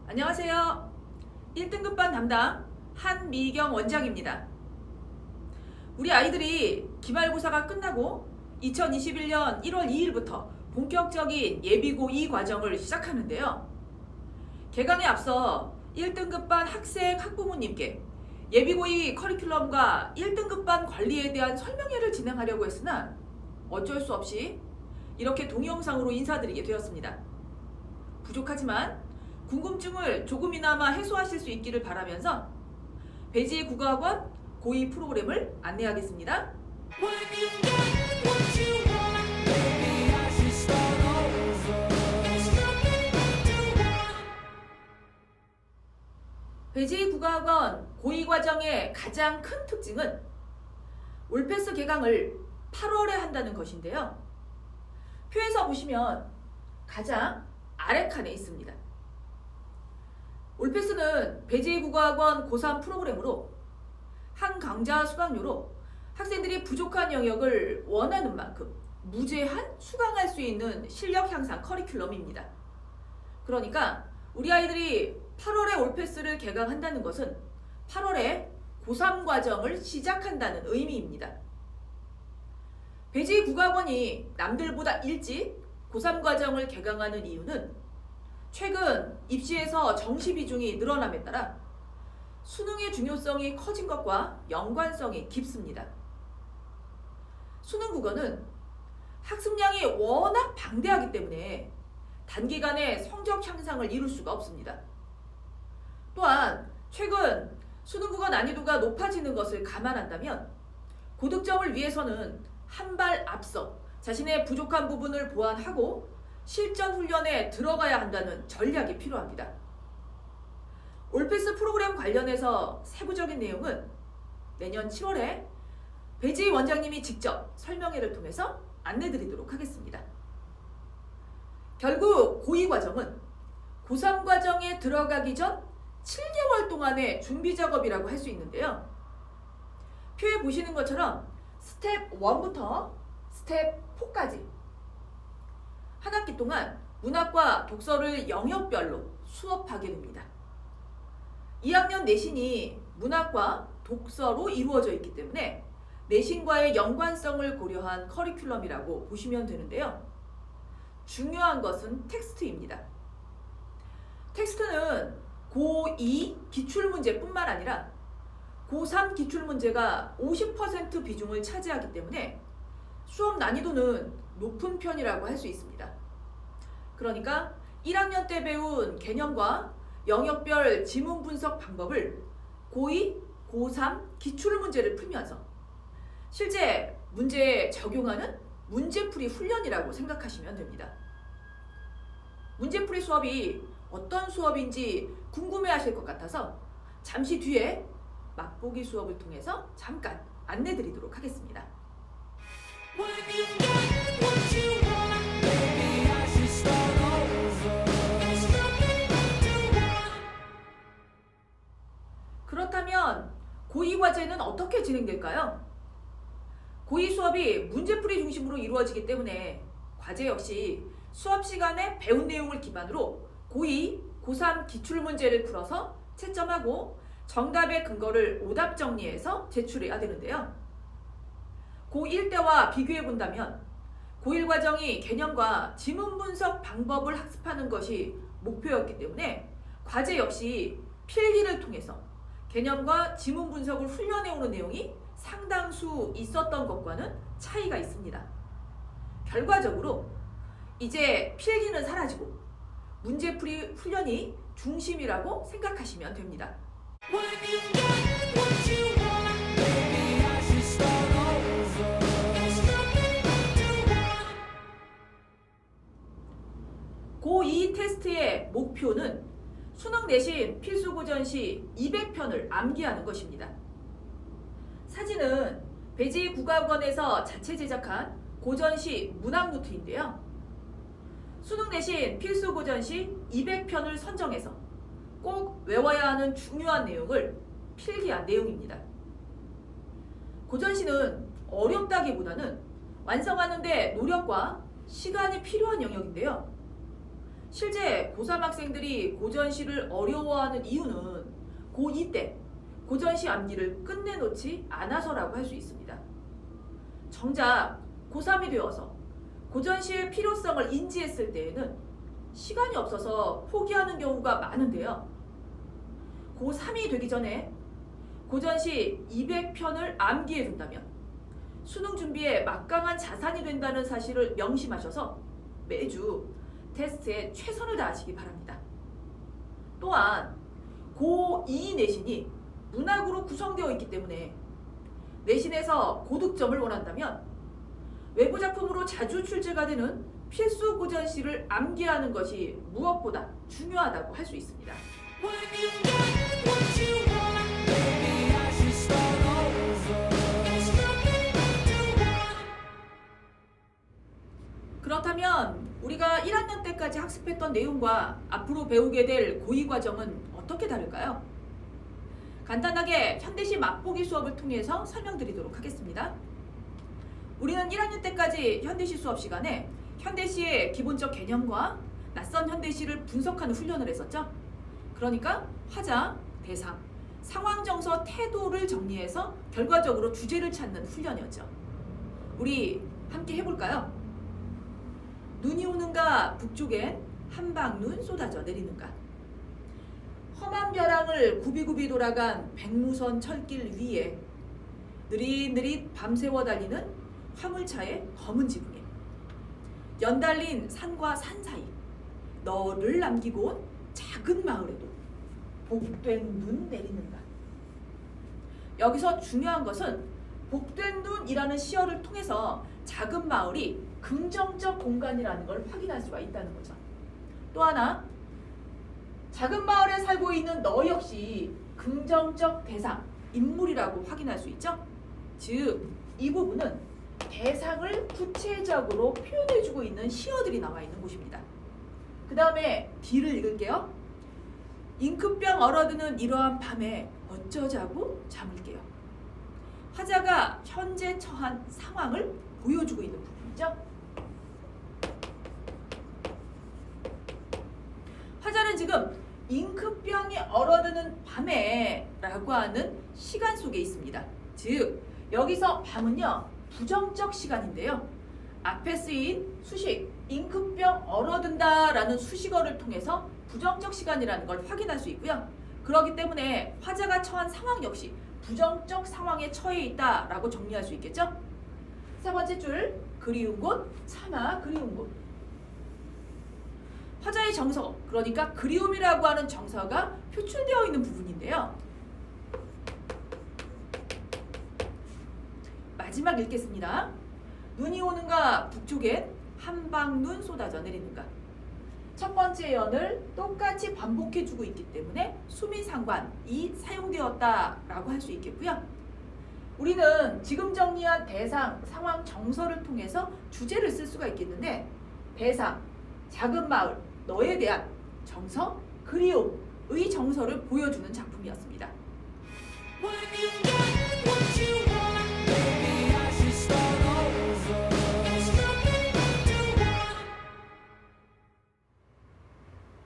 안녕하세요. 1등급반 담당 한미경 원장입니다. 우리 아이들이 기말고사가 끝나고 2021년 1월 2일부터 본격적인 예비고 2 과정을 시작하는데요. 개강에 앞서 1등급반 학생 학부모님께 예비고 2 커리큘럼과 1등급반 관리에 대한 설명회를 진행하려고 했으나 어쩔 수 없이 이렇게 동영상으로 인사드리게 되었습니다. 부족하지만 궁금증을 조금이나마 해소하실 수 있기를 바라면서 배지의 국어학원 고2 프로그램을 안내하겠습니다. 배지의 국어학원 고2 과정의 가장 큰 특징은 올패스 개강을 8월에 한다는 것인데요. 표에서 보시면 가장 아래 칸에 있습니다. 올패스는 배지의 국어학원 고3 프로그램으로 한 강좌 수강료로 학생들이 부족한 영역을 원하는 만큼 무제한 수강할 수 있는 실력 향상 커리큘럼입니다. 그러니까 우리 아이들이 8월에 올패스를 개강한다는 것은 8월에 고3 과정을 시작한다는 의미입니다. 배지의 국어학원이 남들보다 일찍 고3 과정을 개강하는 이유는 최근 입시에서 정시 비중이 늘어남에 따라 수능의 중요성이 커진 것과 연관성이 깊습니다. 수능 국어는 학습량이 워낙 방대하기 때문에 단기간에 성적 향상을 이룰 수가 없습니다. 또한 최근 수능 국어 난이도가 높아지는 것을 감안한다면 고득점을 위해서는 한 발 앞서 자신의 부족한 부분을 보완하고 실전 훈련에 들어가야 한다는 전략이 필요합니다. 올패스 프로그램 관련해서 세부적인 내용은 내년 7월에 배지희 원장님이 직접 설명회를 통해서 안내드리도록 하겠습니다. 결국 고2 과정은 고3 과정에 들어가기 전 7개월 동안의 준비 작업이라고 할 수 있는데요. 표에 보시는 것처럼 스텝 1부터 스텝 4까지 한 학기 동안 문학과 독서를 영역별로 수업하게 됩니다. 2학년 내신이 문학과 독서로 이루어져 있기 때문에 내신과의 연관성을 고려한 커리큘럼이라고 보시면 되는데요. 중요한 것은 텍스트입니다. 텍스트는 고2 기출문제뿐만 아니라 고3 기출문제가 50% 비중을 차지하기 때문에 수업 난이도는 높은 편이라고 할 수 있습니다. 그러니까 1학년 때 배운 개념과 영역별 지문 분석 방법을 고2, 고3 기출문제를 풀면서 실제 문제에 적용하는 문제풀이 훈련이라고 생각하시면 됩니다. 문제풀이 수업이 어떤 수업인지 궁금해하실 것 같아서 잠시 뒤에 맛보기 수업을 통해서 잠깐 안내드리도록 하겠습니다. 그렇다면 고2 과제는 어떻게 진행될까요? 고2 수업이 문제풀이 중심으로 이루어지기 때문에 과제 역시 수업 시간에 배운 내용을 기반으로 고2, 고3 기출문제를 풀어서 채점하고 정답의 근거를 오답 정리해서 제출해야 되는데요. 고1 때와 비교해 본다면 고1 과정이 개념과 지문 분석 방법을 학습하는 것이 목표였기 때문에 과제 역시 필기를 통해서 개념과 지문 분석을 훈련해오는 내용이 상당수 있었던 것과는 차이가 있습니다. 결과적으로 이제 필기는 사라지고 문제풀이 훈련이 중심이라고 생각하시면 됩니다. 고2 테스트의 목표는 수능 내신 필수 고전 시 200편을 암기하는 것입니다. 사진은 배지희 국어학원에서 자체 제작한 고전시 문학 노트인데요. 수능 내신 필수 고전시 200편을 선정해서 꼭 외워야 하는 중요한 내용을 필기한 내용입니다. 고전시는 어렵다기보다는 완성하는데 노력과 시간이 필요한 영역인데요. 실제 고3 학생들이 고전시를 어려워하는 이유는 고2 때 고전시 암기를 끝내놓지 않아서라고 할 수 있습니다. 정작 고3이 되어서 고전시의 필요성을 인지했을 때에는 시간이 없어서 포기하는 경우가 많은데요. 고3이 되기 전에 고전시 200편을 암기해둔다면 수능 준비에 막강한 자산이 된다는 사실을 명심하셔서 매주 테스트에 최선을 다하시기 바랍니다. 또한 고2 내신이 문학으로 구성되어 있기 때문에 내신에서 고득점을 원한다면 외부 작품으로 자주 출제가 되는 필수 고전시를 암기하는 것이 무엇보다 중요하다고 할 수 있습니다. 그렇다면 우리가 1학년 때까지 학습했던 내용과 앞으로 배우게 될 고2 과정은 어떻게 다를까요? 간단하게 현대시 맛보기 수업을 통해서 설명드리도록 하겠습니다. 우리는 1학년 때까지 현대시 수업 시간에 현대시의 기본적 개념과 낯선 현대시를 분석하는 훈련을 했었죠. 그러니까 화자, 대상, 상황, 정서, 태도를 정리해서 결과적으로 주제를 찾는 훈련이었죠. 우리 함께 해볼까요? 눈이 오는가 북쪽엔 한방눈 쏟아져 내리는가. 험한 벼랑을 굽이굽이 돌아간 백무선 철길 위에 느릿느릿 밤새워 달리는 화물차의 검은 지붕에 연달린 산과 산 사이 너를 남기고 온 작은 마을에도 복된 눈 내리는가. 여기서 중요한 것은 복된 눈이라는 시어를 통해서 작은 마을이 긍정적 공간이라는 걸 확인할 수가 있다는 거죠. 또 하나, 작은 마을에 살고 있는 너 역시 긍정적 대상, 인물이라고 확인할 수 있죠. 즉, 이 부분은 대상을 구체적으로 표현해주고 있는 시어들이 나와 있는 곳입니다. 그 다음에 D를 읽을게요. 잉크병 얼어드는 이러한 밤에 어쩌자고 잠을 깨요. 화자가 현재 처한 상황을 보여주고 있는 부분이죠. 화자는 지금 잉크병이 얼어드는 밤에 라고 하는 시간 속에 있습니다. 즉 여기서 밤은요 부정적 시간인데요. 앞에 쓰인 수식 잉크병 얼어든다 라는 수식어를 통해서 부정적 시간이라는 걸 확인할 수 있고요. 그렇기 때문에 화자가 처한 상황 역시 부정적 상황에 처해 있다 라고 정리할 수 있겠죠. 세 번째 줄, 그리운 곳, 차마 그리운 곳. 화자의 정서, 그러니까 그리움이라고 하는 정서가 표출되어 있는 부분인데요. 마지막 읽겠습니다. 눈이 오는가 북쪽엔 한방눈 쏟아져 내리는가. 첫 번째 연을 똑같이 반복해주고 있기 때문에 수미상관이 사용되었다라고 할 수 있겠고요. 우리는 지금 정리한 대상, 상황, 정서를 통해서 주제를 쓸 수가 있겠는데 대상, 작은 마을, 너에 대한 정서, 그리움의 정서를 보여주는 작품이었습니다.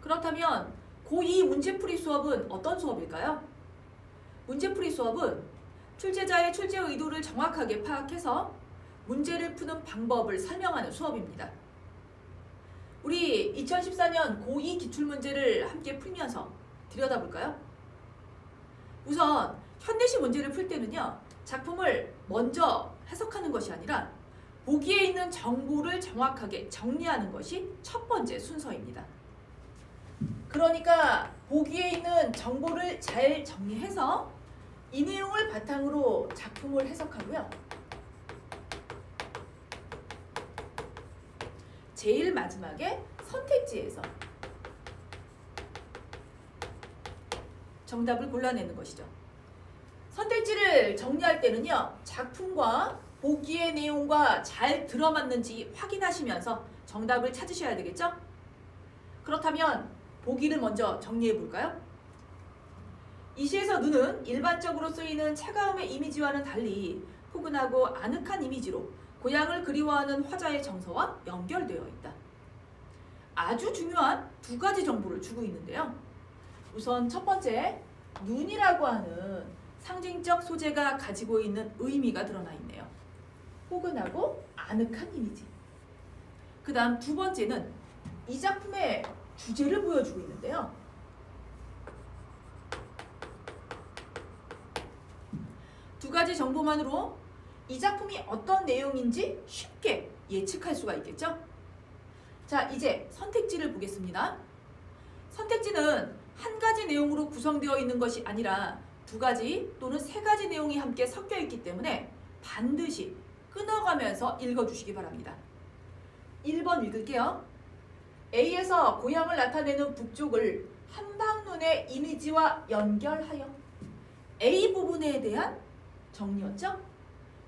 그렇다면 고2 문제풀이 수업은 어떤 수업일까요? 문제풀이 수업은 출제자의 출제 의도를 정확하게 파악해서 문제를 푸는 방법을 설명하는 수업입니다. 우리 2014년 고2 기출문제를 함께 풀면서 들여다볼까요? 우선 현대시 문제를 풀 때는요. 작품을 먼저 해석하는 것이 아니라 보기에 있는 정보를 정확하게 정리하는 것이 첫 번째 순서입니다. 그러니까 보기에 있는 정보를 잘 정리해서 이 내용을 바탕으로 작품을 해석하고요. 제일 마지막에 선택지에서 정답을 골라내는 것이죠. 선택지를 정리할 때는요. 작품과 보기의 내용과 잘 들어맞는지 확인하시면서 정답을 찾으셔야 되겠죠? 그렇다면 보기를 먼저 정리해 볼까요? 이 시에서 눈은 일반적으로 쓰이는 차가움의 이미지와는 달리 포근하고 아늑한 이미지로 고향을 그리워하는 화자의 정서와 연결되어 있다. 아주 중요한 두 가지 정보를 주고 있는데요. 우선 첫 번째, 눈이라고 하는 상징적 소재가 가지고 있는 의미가 드러나 있네요. 포근하고 아늑한 이미지. 그 다음 두 번째는 이 작품의 주제를 보여주고 있는데요. 두 가지 정보만으로 이 작품이 어떤 내용인지 쉽게 예측할 수가 있겠죠? 자, 이제 선택지를 보겠습니다. 선택지는 한 가지 내용으로 구성되어 있는 것이 아니라 두 가지 또는 세 가지 내용이 함께 섞여 있기 때문에 반드시 끊어가면서 읽어주시기 바랍니다. 1번 읽을게요. A에서 고향을 나타내는 북쪽을 한방눈의 이미지와 연결하여. A 부분에 대한 정리였죠?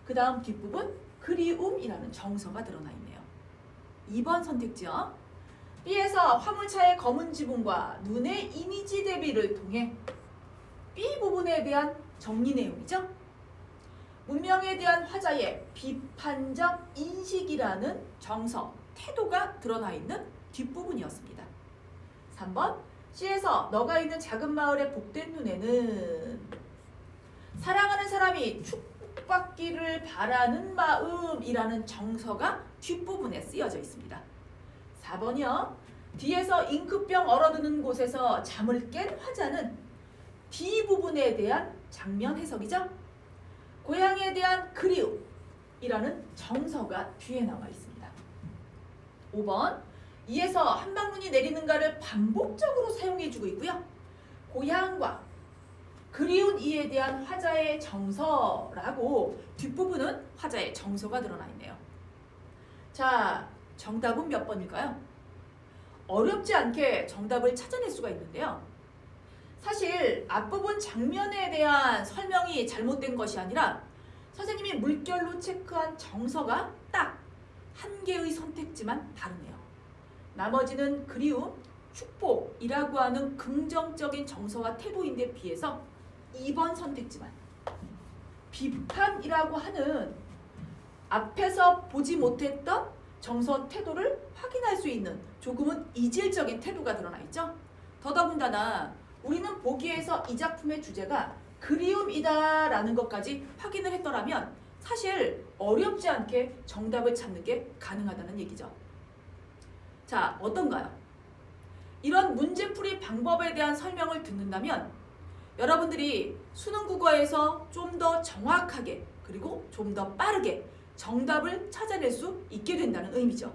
그 다음 뒷부분 그리움이라는 정서가 드러나 있네요. 2번 선택지요. B에서 화물차의 검은 지붕과 눈의 이미지 대비를 통해. B 부분에 대한 정리 내용이죠. 문명에 대한 화자의 비판적 인식이라는 정서, 태도가 드러나 있는 뒷부분이었습니다. 3번 C에서 너가 있는 작은 마을의 복된 눈에는 사랑하는 사람이 축복받기를 바라는 마음이라는 정서가 뒷부분에 쓰여져 있습니다. 4번이요. 뒤에서 잉크병 얼어드는 곳에서 잠을 깬 화자는 D 부분에 대한 장면 해석이죠. 고향에 대한 그리움이라는 정서가 뒤에 나와 있습니다. 5번 이에서 한방눈이 내리는가를 반복적으로 사용해주고 있고요. 고향과 그리운 이에 대한 화자의 정서라고 뒷부분은 화자의 정서가 드러나 있네요. 자, 정답은 몇 번일까요? 어렵지 않게 정답을 찾아낼 수가 있는데요. 사실 앞부분 장면에 대한 설명이 잘못된 것이 아니라 선생님이 물결로 체크한 정서가 딱 한 개의 선택지만 다르네요. 나머지는 그리움, 축복이라고 하는 긍정적인 정서와 태도인데 비해서 2번 선택지만 비판이라고 하는 앞에서 보지 못했던 정서 태도를 확인할 수 있는 조금은 이질적인 태도가 드러나 있죠. 더더군다나 우리는 보기에서 이 작품의 주제가 그리움이다라는 것까지 확인을 했더라면 사실 어렵지 않게 정답을 찾는 게 가능하다는 얘기죠. 자, 어떤가요? 이런 문제풀이 방법에 대한 설명을 듣는다면 여러분들이 수능 국어에서 좀 더 정확하게 그리고 좀 더 빠르게 정답을 찾아낼 수 있게 된다는 의미죠.